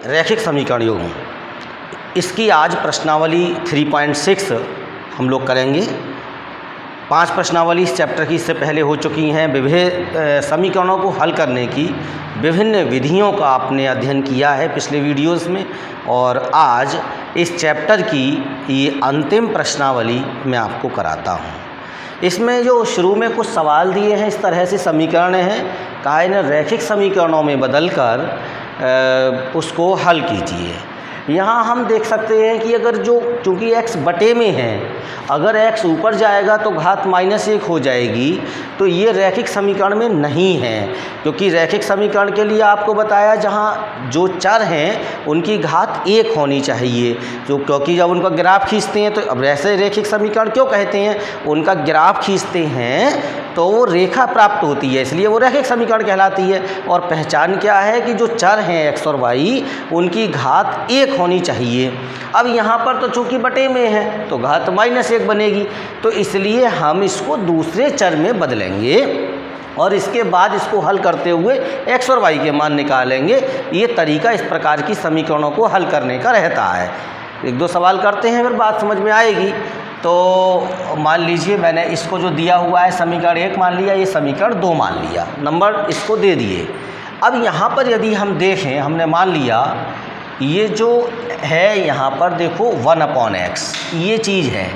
रैखिक समीकरण युग्म, इसकी आज प्रश्नावली 3.6 हम लोग करेंगे। 5 प्रश्नावली इस चैप्टर की इससे पहले हो चुकी हैं। विभिन्न समीकरणों को हल करने की विभिन्न विधियों का आपने अध्ययन किया है पिछले वीडियोस में, और आज इस चैप्टर की ये अंतिम प्रश्नावली मैं आपको कराता हूँ। इसमें जो शुरू में कुछ सवाल दिए हैं, इस तरह से समीकरण हैं, कहा इन्हें रैखिक समीकरणों में बदलकर उसको हल कीजिए। यहाँ हम देख सकते हैं कि अगर चूँकि x बटे में है, अगर x ऊपर जाएगा तो घात -1 हो जाएगी, तो ये रैखिक समीकरण में नहीं है। क्योंकि रैखिक समीकरण के लिए आपको बताया जहाँ जो चर हैं उनकी घात 1 होनी चाहिए, क्योंकि जब उनका ग्राफ खींचते हैं तो अब ऐसे रैखिक समीकरण क्यों कहते हैं, उनका ग्राफ खींचते हैं तो वो रेखा प्राप्त होती है, इसलिए वो रैखिक समीकरण कहलाती है। और पहचान क्या है कि जो चर हैं x और y उनकी घात 1 होनी चाहिए। अब यहाँ पर तो चूँकि बटे में है तो घात -1 बनेगी, तो इसलिए हम इसको दूसरे चर में बदलेंगे और इसके बाद इसको हल करते हुए x और y के मान निकालेंगे। ये तरीका इस प्रकार की समीकरणों को हल करने का रहता है। 1-2 सवाल करते हैं, फिर बात समझ में आएगी। तो मान लीजिए मैंने इसको जो दिया हुआ है समीकरण 1 मान लिया, ये समीकरण 2 मान लिया, नंबर इसको दे दिए। अब यहाँ पर यदि हम देखें, हमने मान लिया ये जो है यहाँ पर देखो 1/x ये चीज़ है,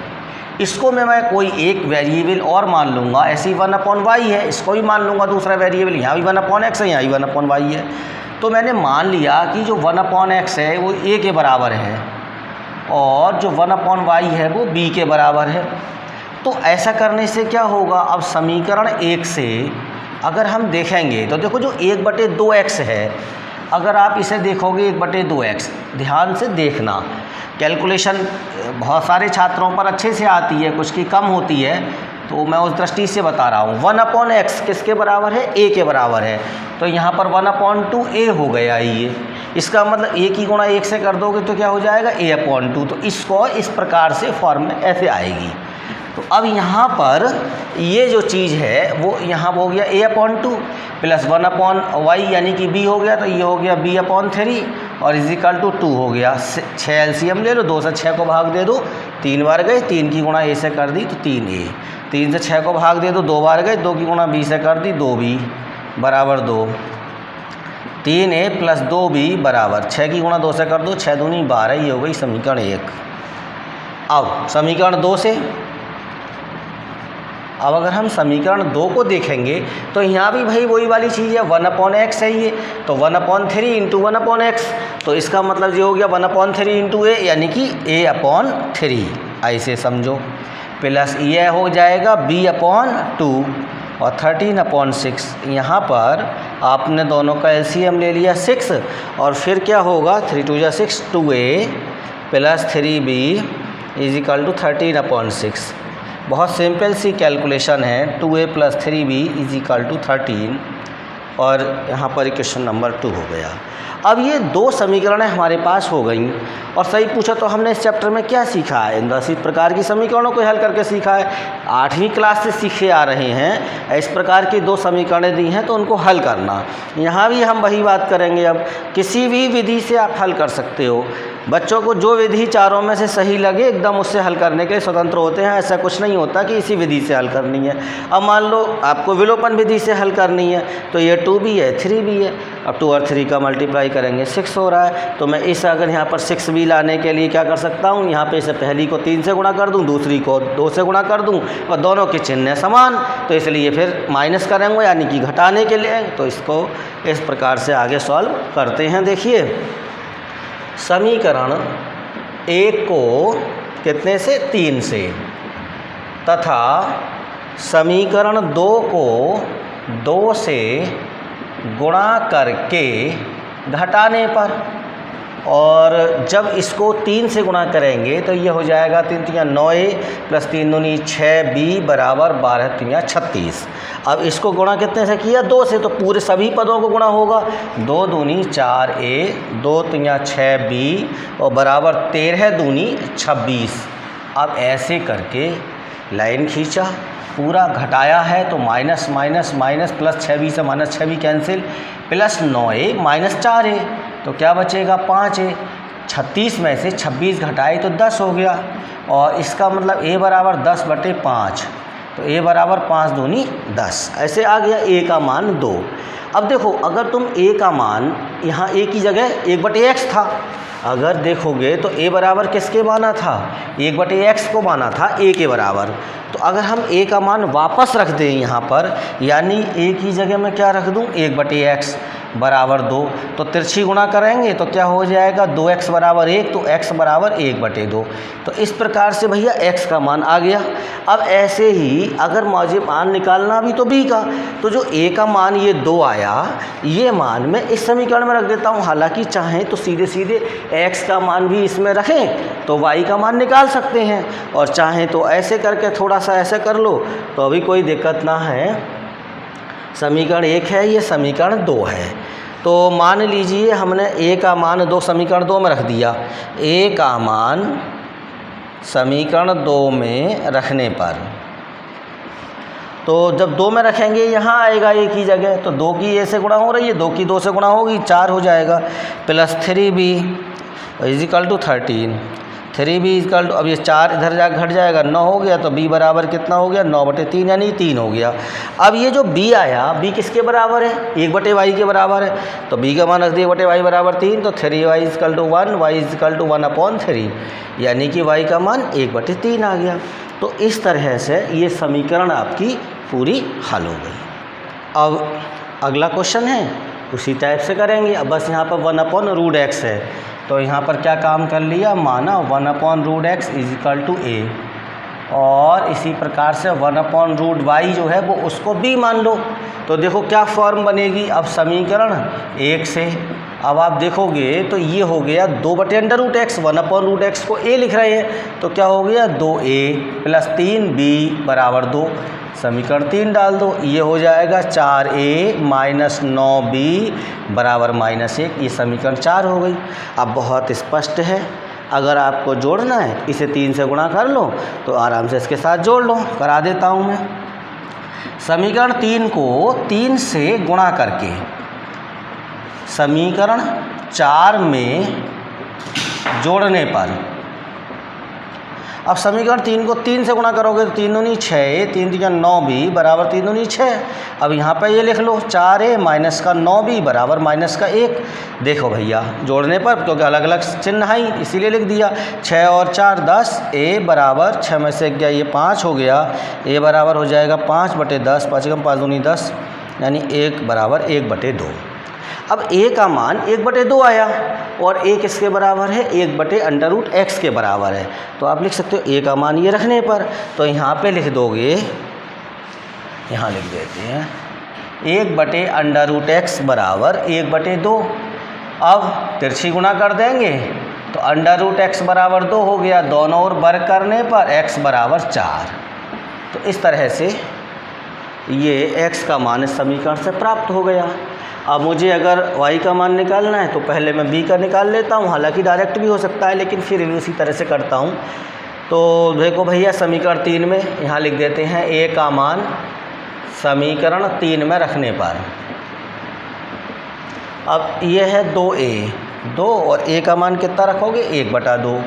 इसको मैं कोई एक वेरिएबल और मान लूँगा, ऐसे ही 1/y है, इसको भी मान लूँगा दूसरा वेरिएबल, यहाँ भी 1/x है, यहाँ भी 1/y है। तो मैंने मान लिया कि जो 1/x है वो a के बराबर है और जो 1/y है वो b के बराबर है। तो ऐसा करने से क्या होगा, अब समीकरण 1 से अगर हम देखेंगे तो देखो जो 1/2x है, अगर आप इसे देखोगे 1/2x, ध्यान से देखना, कैलकुलेशन बहुत सारे छात्रों पर अच्छे से आती है, कुछ की कम होती है, तो मैं उस दृष्टि से बता रहा हूँ। 1/x किसके बराबर है, a के बराबर है, तो यहाँ पर 1/2a हो गया ये। इसका मतलब a की गुणा 1 से कर दोगे तो क्या हो जाएगा, a/2। तो इसको इस प्रकार से फॉर्म में ऐसे आएगी। तो अब यहाँ पर ये जो चीज़ है वो यहाँ हो गया a/2 प्लस 1/y यानी कि b हो गया, तो ये हो गया b/3 और इजिकल टू 2 हो गया। 6 एलसीएम ले लो, 2 से 6 को भाग दे दो, 3 बार गए, 3 की गुणा a से कर दी तो 3a, 3 से 6 को भाग दे दो, 2 बार गए, 2 की गुणा b से कर दी 2b बराबर 2, 3a प्लस 2b बराबर 6 की गुणा 2 से कर दो, 6 दूनी 12, ये हो गई समीकरण 1। अब समीकरण 2 से अब अगर हम समीकरण 2 को देखेंगे तो यहाँ भी भाई वही वाली चीज़ है, 1/x है ये, तो 1/3 इंटू 1/x, तो इसका मतलब ये हो गया 1/3 इंटू a यानी कि a/3, ऐसे समझो, प्लस ये हो जाएगा b/2 और 13/6। यहाँ पर आपने दोनों का एलसीएम ले लिया 6, और फिर क्या होगा 3 2 6, 2a plus 3b equal to 13/6। बहुत सिंपल सी कैलकुलेशन है, 2a plus 3b equal to 13, और यहाँ पर क्वेश्चन नंबर 2 हो गया। अब ये 2 समीकरणें हमारे पास हो गई, और सही पूछा तो हमने इस चैप्टर में क्या सीखा है, इन 10 प्रकार की समीकरणों को हल करके सीखा है। 8वीं क्लास से सीखे आ रहे हैं, इस प्रकार की 2 समीकरणें दी हैं तो उनको हल करना। यहाँ भी हम वही बात करेंगे। अब किसी भी विधि से आप हल कर सकते हो, बच्चों को जो विधि चारों में से सही लगे एकदम उससे हल करने के लिए स्वतंत्र होते हैं। ऐसा कुछ नहीं होता कि इसी विधि से हल करनी है। अब मान लो आपको विलोपन विधि से हल करनी है, तो ये 2 भी है 3 भी है, अब 2 और 3 का मल्टीप्लाई करेंगे 6 हो रहा है, तो मैं इस अगर यहाँ पर 6 भी लाने के लिए क्या कर सकता हूँ, यहाँ पे इसे पहली को 3 से गुणा कर दूँ, दूसरी को 2 से गुणा कर दूँ, और दोनों के चिन्ह समान, तो इसलिए फिर माइनस करेंगे यानी कि घटाने के लिए। तो इसको इस प्रकार से आगे सॉल्व करते हैं। देखिए समीकरण 1 को कितने से, 3 से, तथा समीकरण 2 को 2 से गुणा करके घटाने पर, और जब इसको 3 से गुणा करेंगे तो ये हो जाएगा 3 3 9a प्लस 3 दूनी 6b बराबर 12 3 36। अब इसको गुणा कितने से किया, 2 से, तो पूरे सभी पदों को गुणा होगा, 2 दूनी 4a, 2 3 6b और बराबर 13 दूनी 26। अब ऐसे करके लाइन खींचा, पूरा घटाया है तो minus minus minus plus 6b से minus 6b cancel, plus 9a minus 4a, तो क्या बचेगा 5 ए। 36 में से 26 घटाए तो 10 हो गया, और इसका मतलब a बराबर 10/5, तो a बराबर 5 दूनी 10। ऐसे आ गया a का मान 2। अब देखो अगर तुम a का मान यहाँ a की जगह 1/x था, अगर देखोगे तो a बराबर किसके माना था, 1/x को माना था a के बराबर। तो अगर हम a का मान वापस रख दें यहाँ पर, यानी a की जगह मैं क्या रख दूँ 1/x बराबर 2, तो तिरछी गुणा करेंगे तो क्या हो जाएगा 2x बराबर 1, तो x बराबर 1/2। तो इस प्रकार से भैया x का मान आ गया। अब ऐसे ही अगर मुझे मान निकालना भी तो b का, तो जो a का मान ये 2 आया, ये मान मैं इस समीकरण में रख देता हूँ। हालांकि चाहें तो सीधे सीधे x का मान भी इसमें रखें तो y का मान निकाल सकते हैं, और चाहें तो ऐसे करके थोड़ा सा ऐसे कर लो तो अभी कोई दिक्कत ना है। समीकरण 1 है, ये समीकरण 2 है। तो मान लीजिए हमने a का मान 2 समीकरण 2 में रख दिया। a का मान समीकरण 2 में रखने पर, तो जब 2 में रखेंगे यहाँ आएगा a की जगह, तो 2 की a से गुणा हो रही है, 2 की 2 से गुणा होगी 4 हो जाएगा, plus 3b equal to 13। 3b equal to, अब ये 4 इधर जा घट जाएगा 9 हो गया, तो b बराबर कितना हो गया 9/3 यानी 3 हो गया। अब ये जो b आया, b किसके बराबर है 1/y के बराबर है, तो b का मान रख दिया 1/y बराबर 3, तो 3y equal to 1, y equal to 1/3, यानी कि y का मान 1/3 आ गया। तो इस तरह से ये समीकरण आपकी पूरी हल हो गई। अब अगला क्वेश्चन है, उसी टाइप से करेंगे। अब बस यहाँ पर 1/√x है, तो यहाँ पर क्या काम कर लिया, माना 1/√x इजिकल टू a, और इसी प्रकार से 1/√y जो है वो उसको b मान लो। तो देखो क्या फॉर्म बनेगी अब समीकरण 1 से। अब आप देखोगे तो ये हो गया 2/√x, 1/√x को a लिख रहे हैं, तो क्या हो गया 2a प्लस 3b बराबर 2। समीकरण 3 डाल दो, ये हो जाएगा 4a माइनस 9b बराबर -1, ये समीकरण 4 हो गई। अब बहुत स्पष्ट है, अगर आपको जोड़ना है इसे 3 से गुणा कर लो, तो आराम से इसके साथ जोड़ लो। करा देता हूँ मैं। समीकरण 3 को 3 से गुणा करके समीकरण 4 में जोड़ने पर, अब समीकरण 3 को 3 से गुणा करोगे तो 3 दूनी 6, 3 3 9b बराबर 3 दूनी 6। अब यहाँ पर ये लिख लो 4a माइनस का 9b बराबर -1। देखो भैया जोड़ने पर, क्योंकि अलग अलग चिन्ह है इसीलिए लिख दिया। 6 और 4 10, a बराबर 6 में से गया ये 5 हो गया, a बराबर हो जाएगा 5/10, 5 कम 5 दूनी 10, यानी 1 बराबर 1/2। अब a का मान 1/2 आया, और a किसके बराबर है 1/√x के बराबर है। तो आप लिख सकते हो a का मान ये रखने पर, तो यहाँ पे लिख दोगे, यहाँ लिख देते हैं 1/√x बराबर 1/2। अब तिरछी गुणा कर देंगे तो √x बराबर 2 हो गया, दोनों ओर वर्ग करने पर x बराबर 4। तो इस तरह से ये x का मान इस समीकरण से प्राप्त हो गया। अब मुझे अगर y का मान निकालना है तो पहले मैं b का निकाल लेता हूँ, हालांकि डायरेक्ट भी हो सकता है, लेकिन फिर भी उसी तरह से करता हूँ। तो देखो भैया समीकरण 3 में यहाँ लिख देते हैं a का मान समीकरण 3 में रखने पर, अब ये है 2a, 2 और a का मान कितना रखोगे 1/2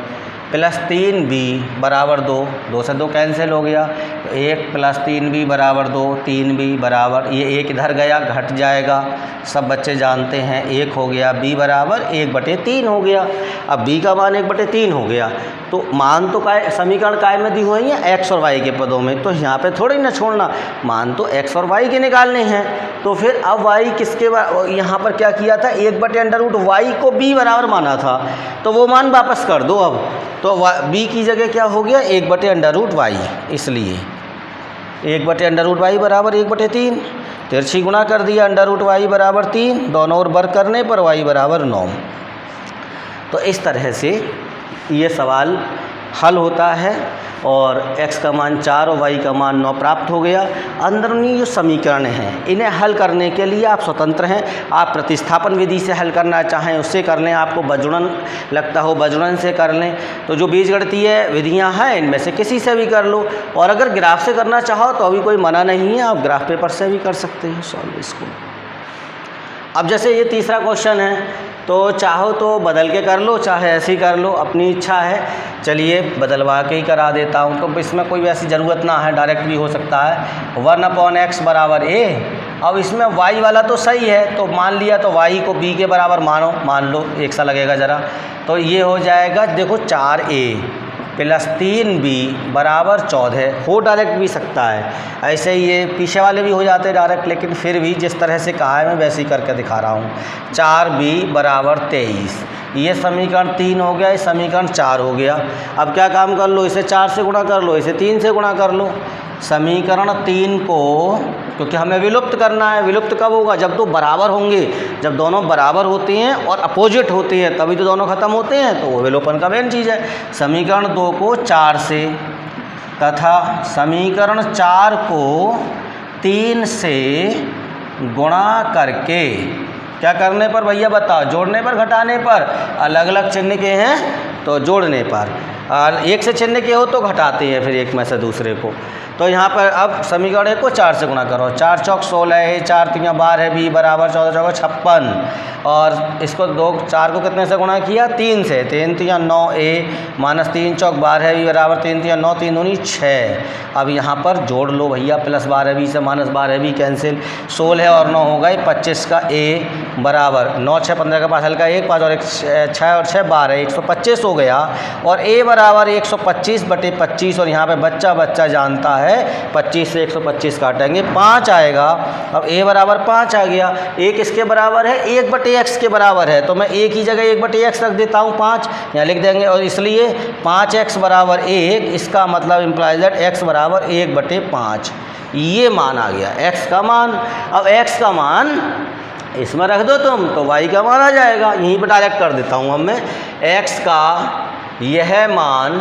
प्लस 3b बराबर 2, 2 से 2 कैंसिल हो गया, तो 1 प्लस 3b बराबर 2, 3b बराबर, ये 1 इधर गया घट जाएगा, सब बच्चे जानते हैं 1 हो गया, b बराबर 1/3 हो गया। अब b का मान 1/3 हो गया, तो मान तो काय समीकरण काय में दी हुई है x और y के पदों में, तो यहाँ पे थोड़ी ना छोड़ना, मान तो x और y के निकालने हैं। तो फिर अब y किसके यहाँ पर क्या किया था 1/√y को b बराबर माना था, तो वो मान वापस कर दो। अब तो b की जगह क्या हो गया 1/√y, इसलिए 1/√y बराबर 1/3, तिरछी गुणा कर दिया √y बराबर 3, दोनों ओर वर्ग करने पर y बराबर 9। तो इस तरह से ये सवाल हल होता है, और x का मान 4 और y का मान 9 प्राप्त हो गया। अंदरूनी जो समीकरण हैं इन्हें हल करने के लिए आप स्वतंत्र हैं, आप प्रतिस्थापन विधि से हल करना चाहें उससे कर लें, आपको बजुड़न लगता हो बजुड़न से कर लें। तो जो बीजगणितीय विधियां हैं इनमें से किसी से भी कर लो, और अगर ग्राफ से करना चाहो तो अभी कोई मना नहीं है, आप ग्राफ पेपर से भी कर सकते हैं सॉल्व इसको। अब जैसे ये तीसरा क्वेश्चन है तो चाहो तो बदल के कर लो, चाहे ऐसे ही कर लो, अपनी इच्छा है। चलिए बदलवा के ही करा देता हूँ, तो इसमें कोई वैसी ज़रूरत ना है, डायरेक्ट भी हो सकता है। 1/x बराबर a। अब इसमें y वाला तो सही है, तो मान लिया, तो y को b के बराबर मान लो, एक सा लगेगा ज़रा। तो ये हो जाएगा, देखो 4a प्लस 3b बराबर 14 हो डायरेक्ट भी सकता है। ऐसे ही ये पीछे वाले भी हो जाते हैं डायरेक्ट, लेकिन फिर भी जिस तरह से कहा है मैं वैसे ही करके दिखा रहा हूँ। 4b बराबर 23, ये समीकरण 3 हो गया, ये समीकरण 4 हो गया। अब क्या काम कर लो, इसे 4 से गुणा कर लो, इसे 3 से गुणा कर लो। समीकरण 3 को, क्योंकि हमें विलुप्त करना है, विलुप्त कब होगा, जब दो बराबर होंगे। जब दोनों बराबर होते हैं और अपोजिट होते हैं तभी तो दोनों खत्म होते हैं, तो वो विलोपन का मेन चीज़ है। समीकरण 2 को 4 से तथा समीकरण 4 को 3 से गुणा करके, क्या करने पर भैया बताओ, जोड़ने पर घटाने पर, अलग अलग चिन्ह के हैं तो जोड़ने पर, और एक से चिन्ह के हो तो घटाते हैं फिर एक में से दूसरे को। तो यहाँ पर अब समीकरण 1 को 4 से गुणा करो, 4 चौक 16 है, 4 3 12 है, b बराबर 14 चौक 56, और इसको 4 को कितने से गुणा किया, 3 से, 3 3 9 a माइनस 3 चौक 12 है, b बराबर 3 3 9 3 दूनी 6। अब यहाँ पर जोड़ लो भैया, प्लस 12b से माइनस 12b कैंसिल, 16 और 9 हो गए 25 का a बराबर 9 6 15 का 5 हल्का 1 5 और 1 6 और 6 12 125 हो गया, और a बराबर 125/25, और यहाँ पे बच्चा जानता है 25 से 125 काटेंगे 5 आएगा। अब a बराबर 5 आ गया, a किसके बराबर है, 1/x के बराबर है, तो मैं a की जगह 1/x रख देता हूँ, 5 यहाँ लिख देंगे, और इसलिए 5x बराबर 1, इसका मतलब इम्प्लाइज दैट x बराबर 1/5, ये मान आ गया x का मान। अब x का मान इसमें रख दो तुम, तो y का मान आ जाएगा, यहीं पर डायरेक्ट कर देता हूँ अब मैं। x का यह मान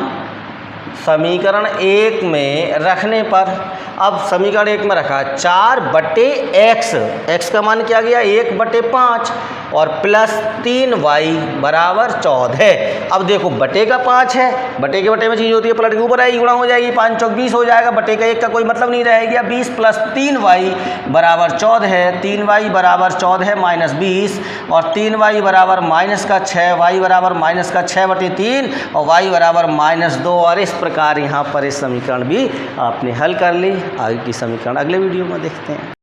समीकरण 1 में रखने पर, अब समीकरण 1 में रखा 4/x, x का मान क्या गया 1/5, और प्लस 3y बराबर 14। अब देखो बटे का 5 है, बटे के बटे में चीज़ होती है, पलट के ऊपर आएगी, गुणा हो जाएगी, 5 चौक 20 हो जाएगा, बटे का 1 का कोई मतलब नहीं रहेगा, 20 प्लस 3y बराबर 14 है, 3y बराबर 14 माइनस 20, और 3y बराबर माइनस का 6, y बराबर माइनस का 6/3, और y बराबर -2। और इस प्रकार यहाँ पर इस समीकरण भी आपने हल कर ली। आगे की समीकरण अगले वीडियो में देखते हैं।